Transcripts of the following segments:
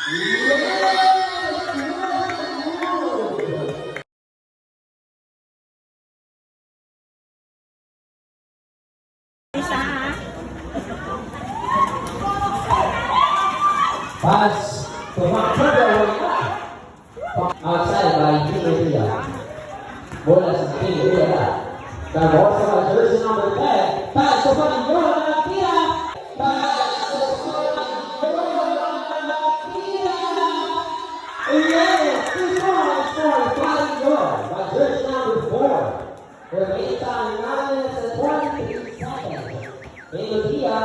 Pass to Macron. Outside by Julia. Bola sa Julia. Gagawa sa jersey number 10. Pass to Panigola. Tira. Pass to Panigola. Tira. Yes, 2 points for Panigola by jersey number 4. Remaining time 9 minutes and 23 seconds. Melodia,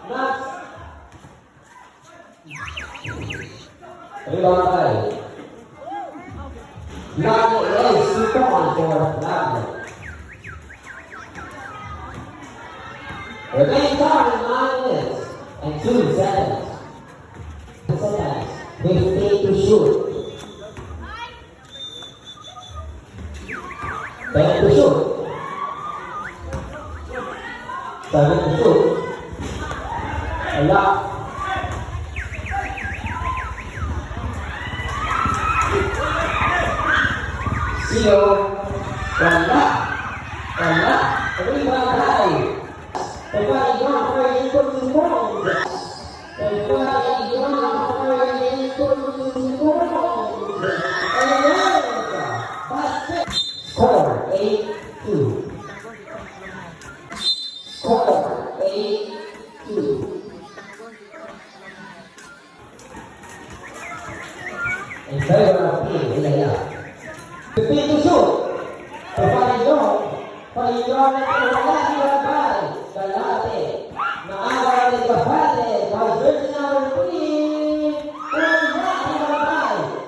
Max. Rebound by Lago is 2 points for Lago. Remaining time 9 minutes and 2 seconds. 15 to shoot. 10 to shoot. 7 to shoot. A lot. Zero. Wala. Rebound by Pagpaligon for equal to points. Pagpaligon for equal to points. Basket. Score 8-2. Score 8-2. In favor of team Ilaya. 15 to shoot. Pagpaligon at Ilaya Galate. Naawal ni Galate. By jersey number 3.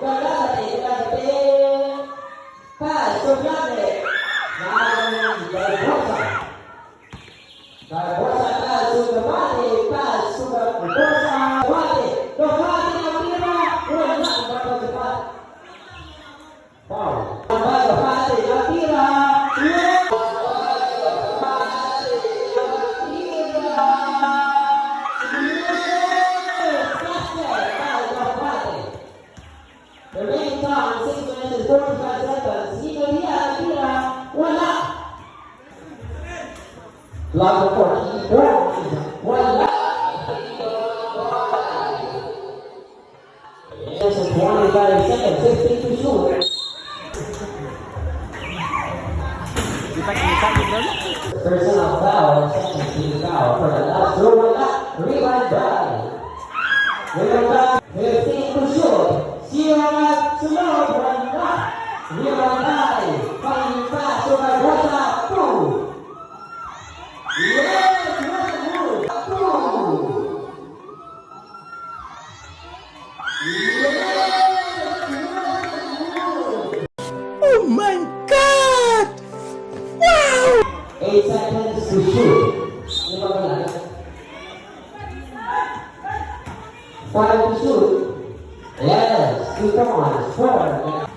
Galate. Pass to Galate. Naawal ni Barbosa. Barbosa pass to Galate. Pass to Barbosa. Galate na tira. Wala na Barbosa. Foul. Galate na tira. The remaining time 6 minutes and 45 seconds. Sino niya tira? Wala. Lago 44. Wala. Yes, 25 seconds. 15 to shoot. Personal foul. Second team foul for the last throw. Wala. Rebound by. 15 to shoot. Siap semua berangkat. Dibantai. Paling pas sudah berasa. Yes, oh my God! Wow! 8 seconds to shoot. 5 to shoot. Yes, 2 points, 4.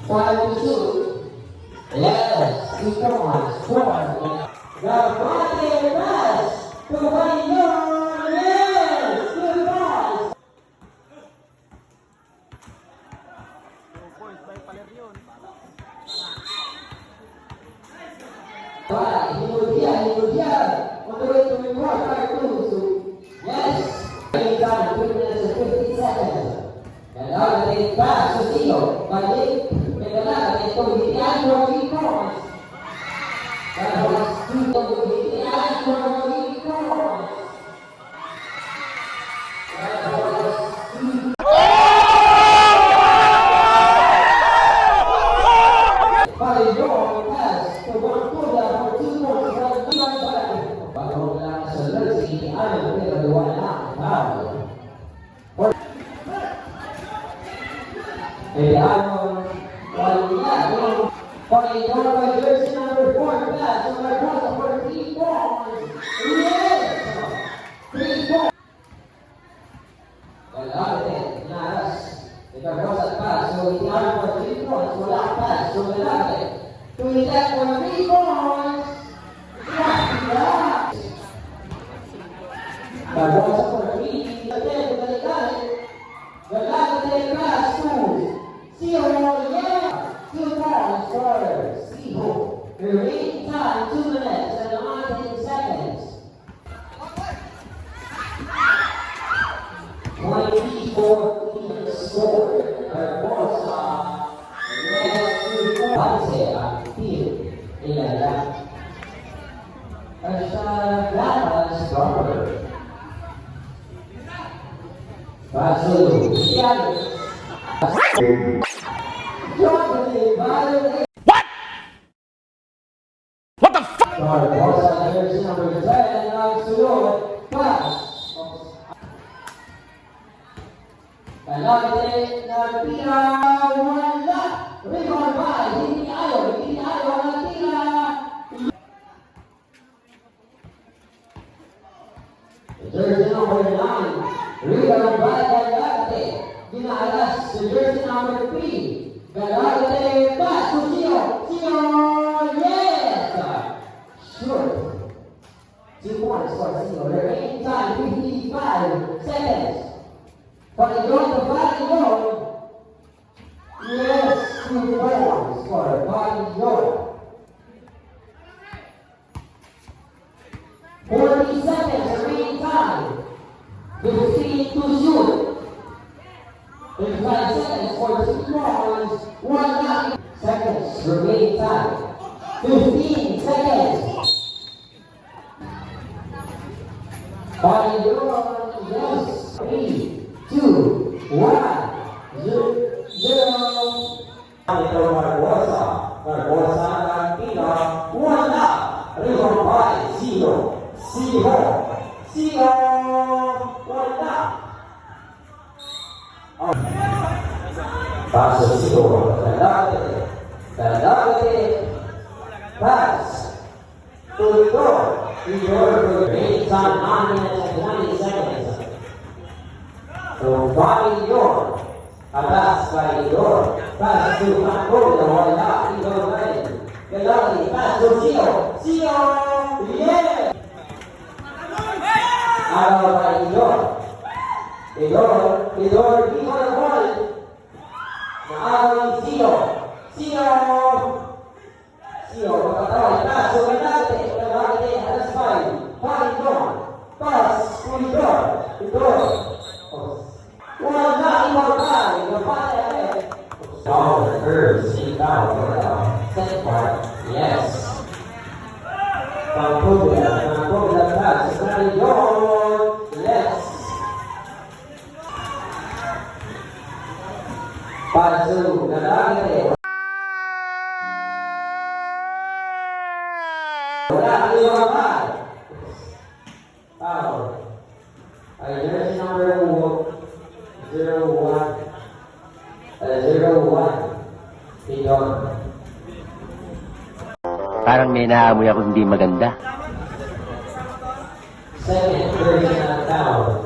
5 to shoot. Yes, 2 points, 4. Galate pass to Panigola. Yes, 2 points. Himudia. Untuk itu membuat itu. Yes. Time 2 minutes and 50 seconds. Galate pass to Sino. Balik. Galate to Hitian for 3 points. Galate to Hitian for 3 points. Paligon pass to Barbosa for 2 points. Bago lang sa jersey, ano pero wala na. Paligon by jersey number 4 pass to Barbosa for 3 points. Yes! 3 points. Galate, Naras. Barbosa pass to Hitian for 3 points. Wala pass to Galate. To Hitian for 3 points. Barbosa for 3. Galate. 14 score. Hermosa. Base ang team. Ilan. Gatas Robert. Basu. Yan. What the fuck? Hermosa, jersey number 10, nagsunod. Pass. Kalate, nagtira, wala. Rebound by, hindi ayaw ang tira. Jersey number 9, rebound by Galate. Ginaalas sa jersey number 3. Galate, pass to Gio. Yes! Sure. 2 points for Gio. Remaining time, 55 seconds. Pag-iyon the Pag-iyon. Yes, 2 points for Pag-iyon. 40 seconds remaining time. 15 to shoot. 55 seconds for 2 points. 1 seconds remaining time. 15 seconds. Pag-iyon, yes. 3, 2, 1, 0. Ito Barbosa. Barbosa ng tira. Wala. Rebound by Gio. Wala. Pass to Gio. Galate. Pass. To Igor. Remaining time 9 minutes and 20 seconds. So, Igor. Atas by Igor. Pass to Paco. Wala. Igor rin. Galate. Pass to Gio. Yeah! Araw by Igor. Igor, di mo na ball. Naaraw ni Gio. Makatawag. Pass to Galate. Atas by Igor. Pass to Igor. Wala, Igor by. Oh, the curves. Second part. Yes. Pangkubla pass. Igor. Yes. Pass to Galate. Wala, Igor by. Foul. Jersey number 01. 01. Igor. Parang may naamoy ako hindi maganda. Second version of foul.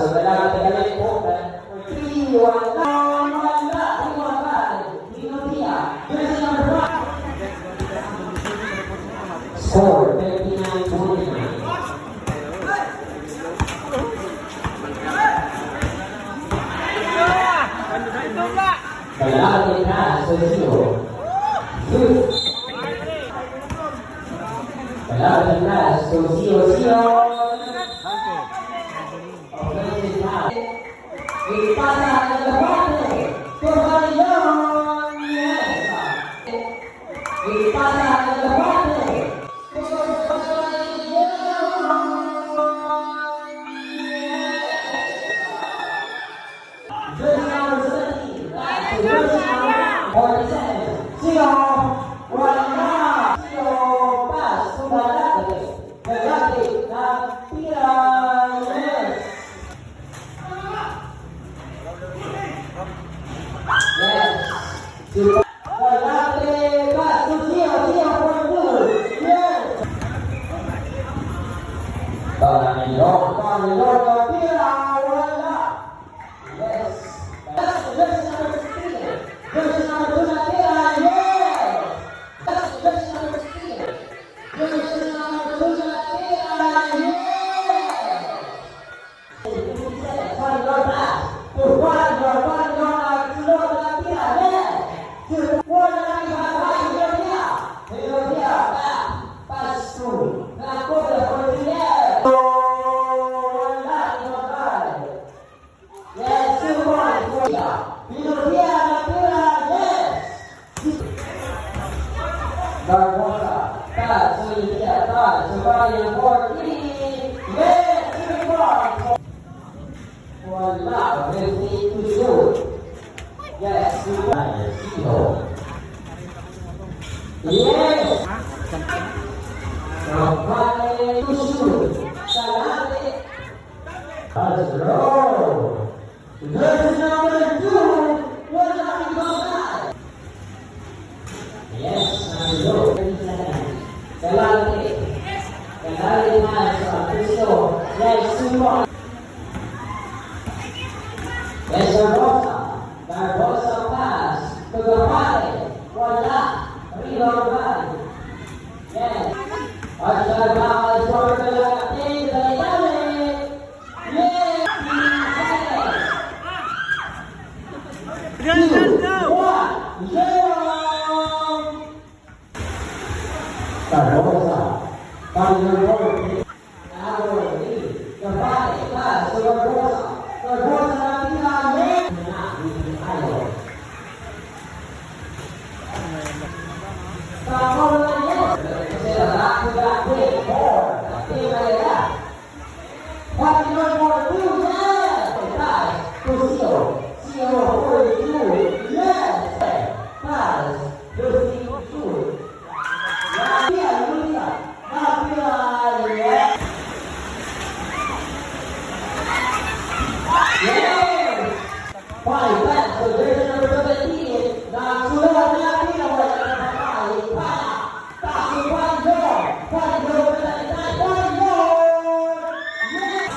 So Galate galing po. 3-1 wala. Pinotia. Jersey number 1. Score 59-49. Galate pass to Gio. Galate pass to Gio. Ipasa ng labate. Pagaliyon. Yes. Ipasa ng labate. Jersey number 17. Jersey number 47. Gio. Wala. Gio. Pass. Galate. Galate. Tira. Yes. Yes. Galate, pass to Gio for 2. Yes. Pangilong, tira, wala. Yes. That's number 16. Pinocchio, Natura, yes! Barbosa, pass, Olivia, pass, Giovanni, 14, yes! Wala, with me to shoot. Yes, Zero. Yes! Campane to shoot. Salate. Let's go. Jersey number 2. What's up, you yes, I know. Salate. Salate nice. Cristo. Yes, Sumo. Yes, Barbosa. Barbosa pass to the right. Wala. Rebound back. Yes. Observa el jugador de la Católica de Italia. Yes. 2, 1, 0. Barbosa. Barbosa. Kembali pass to Barbosa. Barbosa nanti Five back, so there's number 17. Now, sudah natin ang wala na nakakali. Taso, Pario, yes!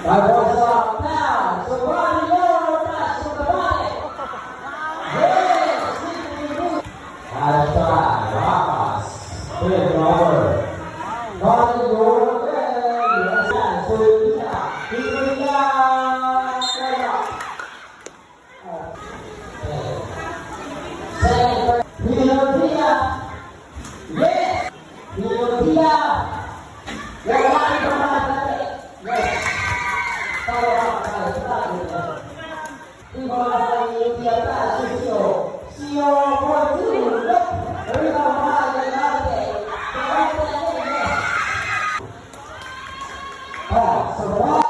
Barbosa, now, so Pario, taso, kabali. Yes! Hasta, Rapas, good over. Pario, yes, so Pina, Pinocchio, yes, Pinocchio, wala ito mga dati, yes, Sio, 14, look, there you go, so what?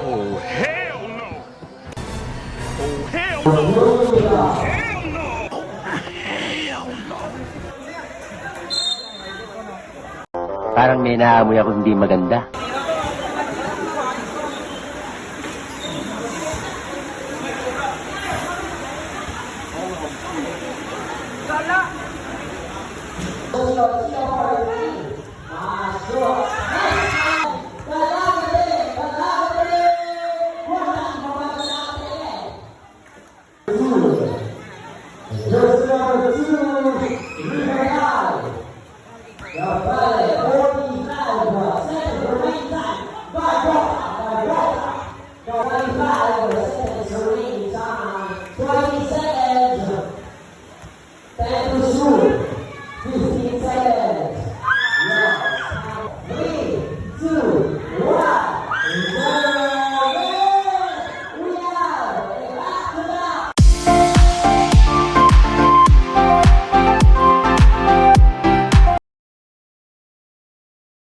Oh, hell no! Oh, hell no! Hell no! Hell no! Parang may naamoy ako hindi maganda.